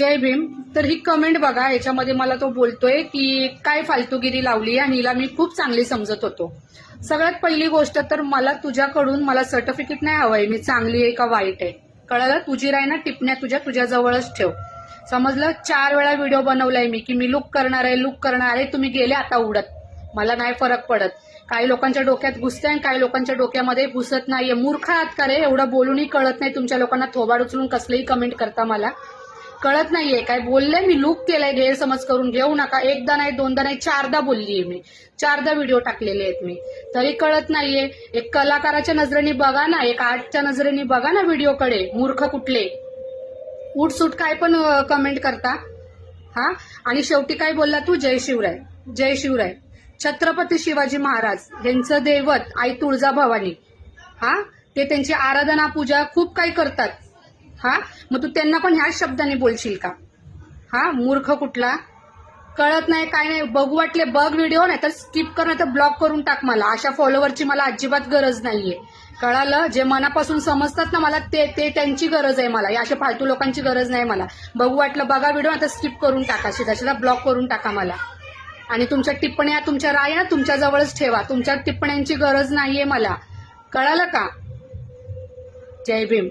जय भीम. तर ही कमेंट बघा, याच्यामध्ये मला तो बोलतोय की काय फालतूगिरी लावली आणि हिला मी खूप चांगली समजत होतो. सगळ्यात पहिली गोष्ट तर मला तुझ्याकडून मला सर्टिफिकेट नाही हवंय मी चांगली आहे का वाईट आहे. कळलं? तुझी राय ना टिपण्या तुझ्या जवळच ठेव. समजलं? 4 वेळा व्हिडिओ बनवलाय मी की मी लुक करणार आहे. तुम्ही गेले आता उडत. मला नाही फरक पडत. काही लोकांच्या डोक्यात घुसते आणि काही लोकांच्या डोक्यामध्ये घुसत नाहीये. मूर्ख आहात का रे? एवढं बोलूनही कळत नाही तुमच्या लोकांना. थोबाड उचलून कसलेही कमेंट करता मला कळत नाहीये. काय बोलले मी? लूक केलाय, गैरसमज करून घेऊ नका. एकदा नाही, दोनदा नाही, 4दा बोललीये मी. 4दा व्हिडिओ टाकलेले आहेत मी, तरी कळत नाहीये. एक कलाकाराच्या नजरेने बघा ना, एक आर्टच्या नजरेने बघा ना व्हिडिओकडे. मूर्ख कुठले उठसूट काय पण कमेंट करता. हा, आणि शेवटी काय बोलला तू? जय शिवराय. जय शिवराय. छत्रपती शिवाजी महाराज यांचं दैवत आई तुळजाभवानी, हा, ते त्यांची आराधना पूजा खूप काही करतात. हा, मग तू त्यांना पण ह्याच शब्दाने बोलशील का? हा, मूर्ख कुठला. कळत नाही काय नाही. बघू वाटले बघ व्हिडिओ, नाही तर स्किप कर, नाही तर ब्लॉक करून टाक. मला अशा फॉलोअरची मला अजिबात गरज नाहीये. कळालं? जे मनापासून समजतात ना मला ते त्यांची गरज आहे. मला या अशा फालतू लोकांची गरज नाही मला. बघू वाटलं बघा व्हिडिओ, आता स्किप करून टाका. सीधा ब्लॉक करून टाका मला. आणि तुमच्या टिप्पण्या, तुमच्या राय ना तुमच्या जवळच ठेवा. तुमच्या टिप्पण्यांची गरज नाहीये मला. कळालं का? जय भीम.